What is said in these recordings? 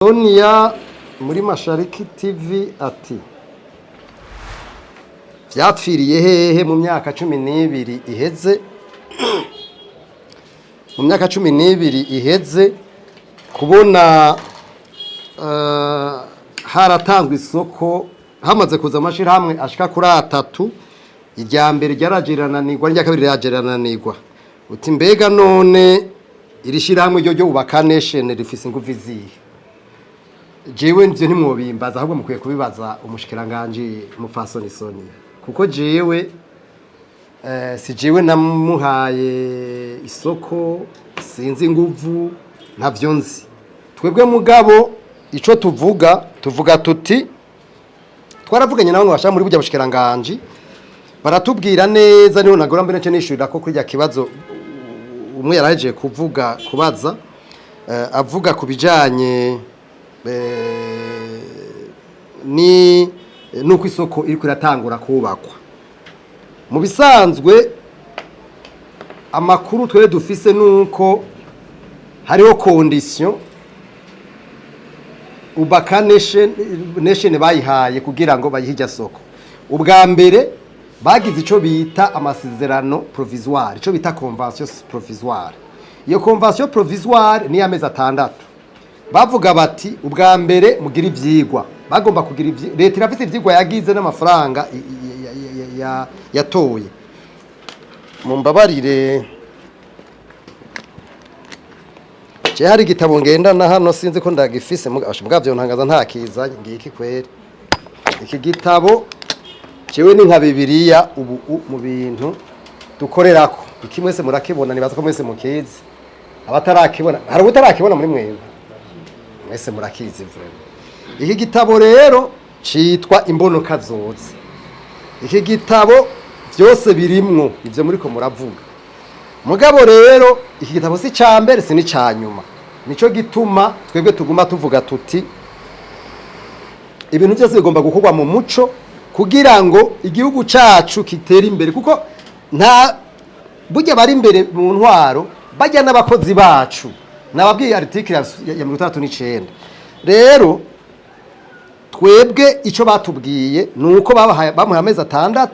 Sonia muri Mashariki TV ati vyapfiriye hehe mu myaka 12 iheze mu myaka 12 iheze kubona haratanzwe isoko hamaze kuza amashira hamwe ashika kuri 3 irya mbere ryaragerananirwa rya kabiri ryagerananirwa uti mbega none irishira hamwe ryo ubaka nation rifise ingufu zihe jewe nje ntimwobimbaza ahubwo mukwiye kubibaza umushikiranganje Mupfasoni Sonia kuko jewe si jewe namuhaye isoko sinzi inguvu ntavyo nzi twebwe mugabo ico tuvuga tuti twaravuganye nawe basha muri burya bushikiranganje baratubwira neza niho nagora mbere nce nishurira ko kuri ya kibazo umwe yaraje kubaza avuga kubijanye ni nuko isoko iri kuratangura kubakwa mu bisanzwe amakuru twere dufise nuko hariho condition ubaka nation bayihaye kugira ngo bayihijya soko ubwa mbere bagize ico bita amasezerano provisoire ico bita convention provisoire iyo convention provisoire ni amezi 6 bavuga bati ubwa mbere mugira ivyigwa bagomba kugira leta irafite ivyigwa yagize n'amafaranga yatoye mu mbabarire je hari gitabo ngenda na hano sinzi ko ndagifise mugavyo ntangaza ntakiza ngiki kwere iki gitabo jewe ni nka Bibiliya ubu mu bintu dukorerako iki mwese murakibona nibaza ko mwese mukizi abatarakibona hari ubutarakibona muri mwebwe mwese murakizi vrema iki gitabo rero citwa imbonoka zose iki gitabo byose birimwo ivyo muri ko muravuga mugabo rero iki gitabo si cambere si ni canyuma nico gituma twebwe tuguma tuvuga tuti ibintu byose bigomba gukorwa mu muco kugira ngo igihugu cacu kitera imbere kuko nta burya bari imbere mu ntwaro bajya n'abakozi bacu nababwiye article ya 39 rero twebwe ico batubwiye nuko bamuhaye amezi 6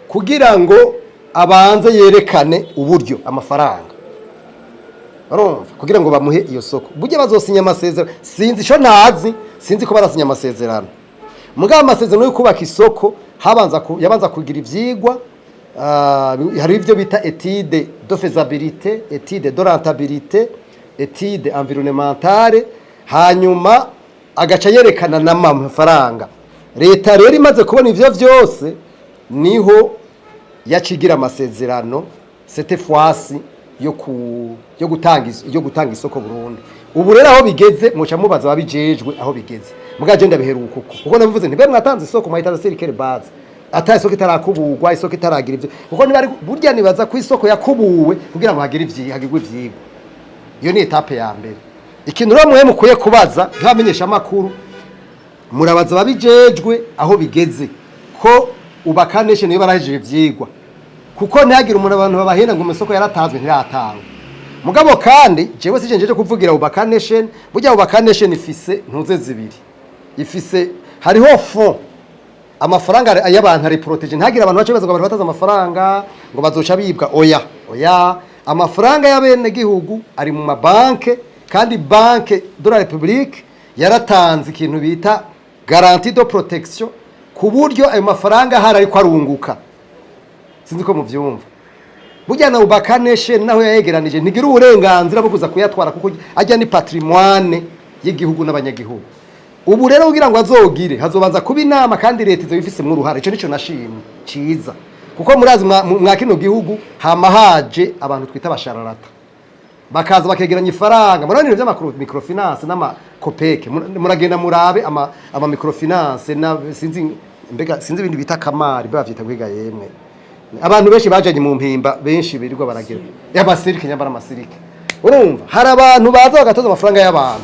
kugira ngo abanze yerekane uburyo amafaranga barumva kugira ngo bamuhe iyo soko burya bazosinya amasezerano sinzi ico nazi sinzi ko barasinya amasezerano mugabo amasezerano yo kubaka isoko yabanza kugira ivyigwa hari ivyo bita étude de faisabilité étude de rentabilité étude environnementale hanyuma agaca yerekana n'amafaranga leta rero imaze kubona ivyo vyose niho yacigira amasezerano cette fois yo gutanga isoko Burundi ubu rero aho bigeze muca mubaza babijejwe aho bigeze mugaje ndabiheruka kuko nabivuze ntibe mwatanze isoko mwahitaza serikere base ata isoko itarakubugwa isoko itaragira ivyo kuko niba burya nibaza ku isoko yakubuwe kugira ngo hagire hagirwe ivyigwa iyo ni etape ya mbere ikintu rero mwe mukuye kubaza ntamenyesha makuru murabaza babijejwe aho bigeze ko ubaka nation niba baraje ivyigwa kuko ntihagira umuntu abantu babahenda ngo umusoko yaratanzwe ntiratangwa mugabo kandi jewe sijenjeje kuvugira ubaka nation burya ubaka nation ifise ntuze zibiri ifise hariho fond amafaranga y'abantu ari protege ntagira abantu bace bazaga bataza amafaranga ngo bazoca bibwa oya amafaranga y'abene gihugu ari mu mabanke kandi banke de la République yaratanze ikintu bita garantie de protection ku buryo ayo mafaranga hari ariko arunguka sinzi ko muvyumva burya na ubaka nation naho yayegeranije ntigira uburenganzira bwo kuza kuyatwara kuko ajya ni patrimoine y'igihugu n'abanyagihugu ubu rero kugira ngo azogire hazobanza kuba inama kandi leta izo bifise mu ruhare ico nico nashimye ciza kuko murazi mwakino gihugu hamahaje abantu twita bashararata bakaza bakegeranya ifaranga murabona ibyo microfinance n'ama copec muragenda murabe ama microfinance na sinzi ibindi bita kamari bavyita kwiga yemwe abantu benshi bajanye mu mpimba benshi birirwa baragira y'abasirike nyambara amasirike urumva hari abantu baza bagatoza amafaranga y'abantu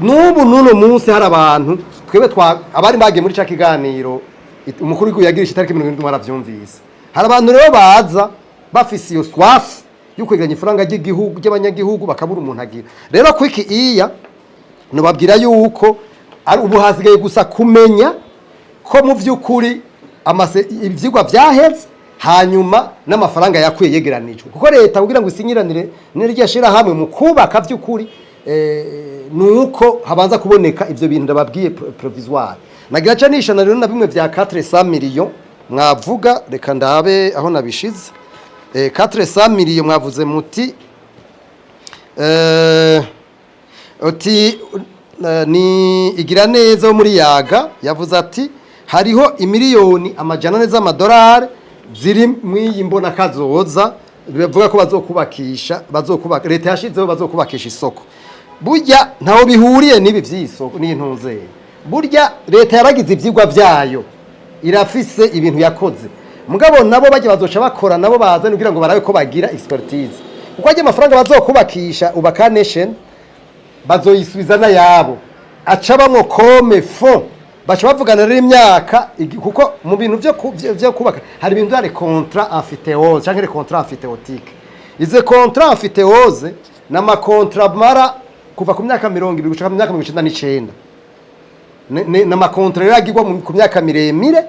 nuno munsi hari abantu twebwe abari bagiye muri ca kiganiro umukuru w'igihugu yagirisha itariki 70 mwaravyumvise hari abantu rero baza bafise iyo swafu yo kwegeranya ifaranga ry'igihugu ry'abanyagihugu bakabura umuntu agira rero kwiki iya nubabwira yuko ari ubu hasigaye gusa kumenya ko mu by'ukuri ibyigwa byaheze hanyuma n'amafaranga yakwiye yegeranijwe kuko leta kugira ngo isinyiranire n'iryo shirahamwe mu kubaka by'ukuri nuko habanza kuboneka ivyo bintu ndababwiye provisoire nagira ca nishana rero na bimwe vya 400 millions mwavuga reka ndabe aho nabishize 400 millions mwavuze muti oti ni igira neza muri yaga yavuze ati hariho imiliyoni amajana neza amadolari ziri mwiyi mbona kazoza bivuga ko bazokubaka leta yashizeho bazokubakisha isoko burya ntaho bihuriye n'ibi vy'isoko n'intuze burya leta yaragize ivyigwa vyayo irafise ibintu yakoze mugabo nabo baje bazoca bakora nabo baza kugira ngo barabe ko bagira expertise uko aje amafaranga bazokubakisha ubaka nation bazoyisubiza na yabo aca bamwo comme fond baca bavugana rero imyaka kuko mu bintu byo kubaka hari ibintu byari contrat amphithéose cyangwa les contrats amphithéotiques ize contrat amphithéose nama contrat mara kuva ku myaka 20 gushika mu myaka 1999 nama contrat yagirwa ku myaka miremire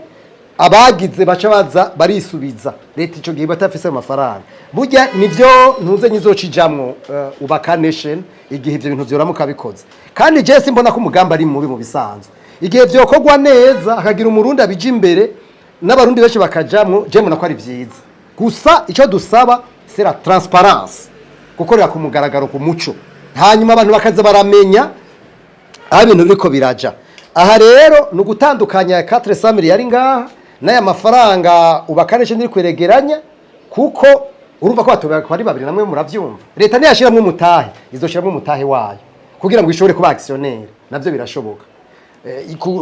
abagize baca baza barisubiza leta ico gihe batafise amafaranga burya nivyo ntuze nyizocijamwo ubaka nation igihe ivyo bintu vyoramuka bikoze kandi je simbona ko umugamba ari mubi mu bisanzwe igihe vyokogwa neza akagira umurundi abije imbere n'abarundi benshi bakajamwo je mbona ko ari vyiza gusa ico dusaba c'est la transparence gukorera ku mugaragaro ku muco hanyuma abantu bakaza baramenya aho ibintu biriko biraja aha rero no gutandukanya 400 miliyari yari ngaha n'aya mafaranga ubakanishe ndiri kweregeranya kuko urumva ko batubaka ari babiri namwe muravyumva leta ntiyashiramwe umutahe izoshiramwe umutahe wayo kugira ngo ishobore kuba actionnaire navyo birashoboka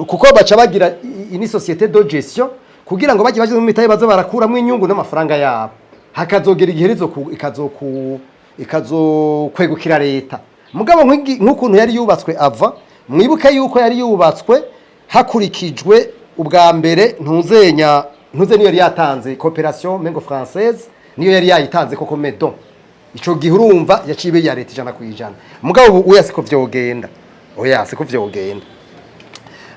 kuko baca bagira ini société de gestion kugira ngo baje mu mitahe bazo barakuramwe inyungu n'amafaranga yabo hakazogera igiherezo ikazokwegukira leta mugabo nk'ukuntu yari yubatswe ava mwibuke yuko yari yubatswe hakurikijwe ubwa mbere ntuze niyo yari yatanze coopération mengo française niyo yari yayitanze koko medon ico gihe urumva yacibe ya leta 100%. Mugabo ubu uyasiko vyogenda oya siko vyogenda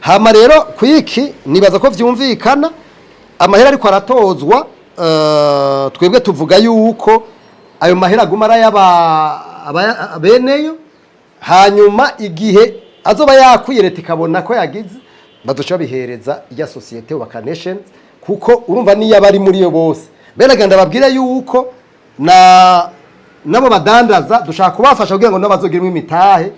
hama rero kwiki nibaza ko vyumvikana amahera ariko aratozwa twebwe tuvuga yuko ayo mahera gumara yaba beneyo hanyuma igihe azoba yakwiye leta ikabona ko yagize bazoca bihereza ya societe wa nation kuko urumva niyo bari muri yo bose benaganda babwire yuko nabo badandaza dushaka kubafasha kugira ngo nabazogirwe imitahe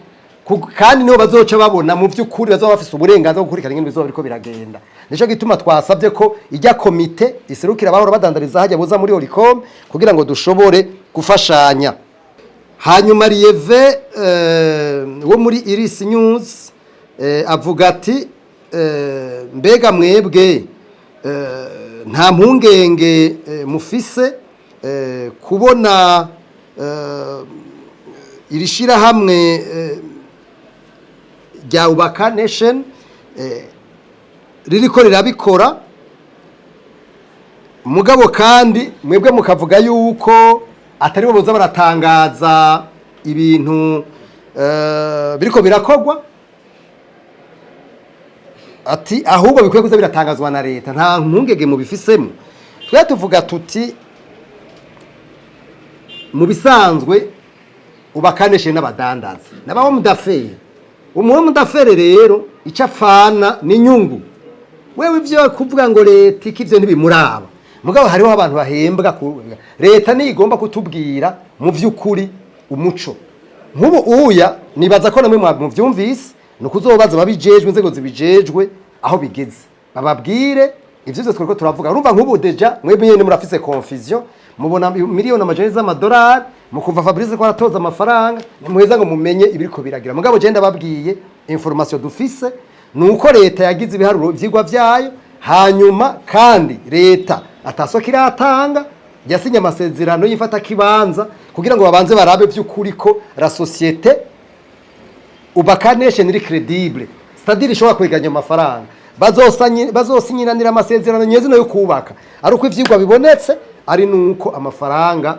kandi niho bazoca babona mu by'ukuri bazoba bafise uburenganzira bwo gukurikirana ingene bizoba biriko biragenda nico gituma twasabye ko ijya komite iserukira abahora badandariza hajya boza muri Oricom kugira ngo dushobore gufashanya hanyuma Rieve wo muri Iris News avuga ati mbega mwebwe nta mpungenge mufise kubona irishira hamwe rya ubaka nation ririko rirabikora mugabo kandi mwebwe mukavuga yuko atari bo boza baratangaza ibintu biriko birakogwa ati ahubwo bikwiye kuza biratangazwa na leta nta mpungenge mu bifisemo twe tuvuga tuti mu bisanzwe ubakaneshe n'abadandaza nabaho mudaferi umuwe mudaferi rero icapfana n'inyungu wewe ivyo kuvuga ngo leta ikivyo ntibimuraba mugabo hariho abantu bahembwa leta ni igomba kutubwira mu vy'ukuri umuco nk'ubu uya nibaza ko namwe mu vyumvise nukuzobaza babijejwe inzego zibijejwe aho bigeze bababwire ivyo byose twiko turavuga urumva nk'ubu deja mwebwe nyene murafise confusion mubona miliyoni amajana z'amadolari mukumva Fabrice ko aratoza amafaranga muheza ngo mumenye ibiriko biragira mugabo je ndababwiye information dufise nuko leta yagize ibiharuro vyigwa vyayo hanyuma kandi leta atasokira atanga yasinye amasezerano yifata kibanza kugira ngo babanze barabe vy'ukuri ko la société ubaka nation iri credible c'est-à-dire ishobora kweganya amafaranga bazosinyiranira amasezerano nyezino yo kubaka ari uko ivyigwa bibonetse ari nuko amafaranga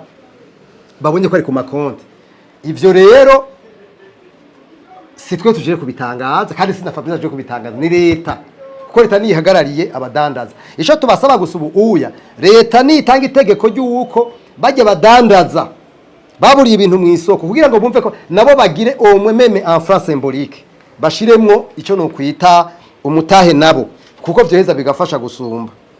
babonye ko ari ku makonti ivyo rero si twe tuje kubitangaza kandi sina Fabrice aje kubitangaza, ni leta, kuko leta nihagarariye abadandaza. Ico tubasaba gusubu uya leta nitanga itegeko ry'uko bajye badandaza baburiye ibintu mu isoko kugira ngo bumve ko nabo bagire omwe meme en France symbolique, bashiremwo ico no kwita umutahe nabo, kuko byoheza bigafasha gusumba.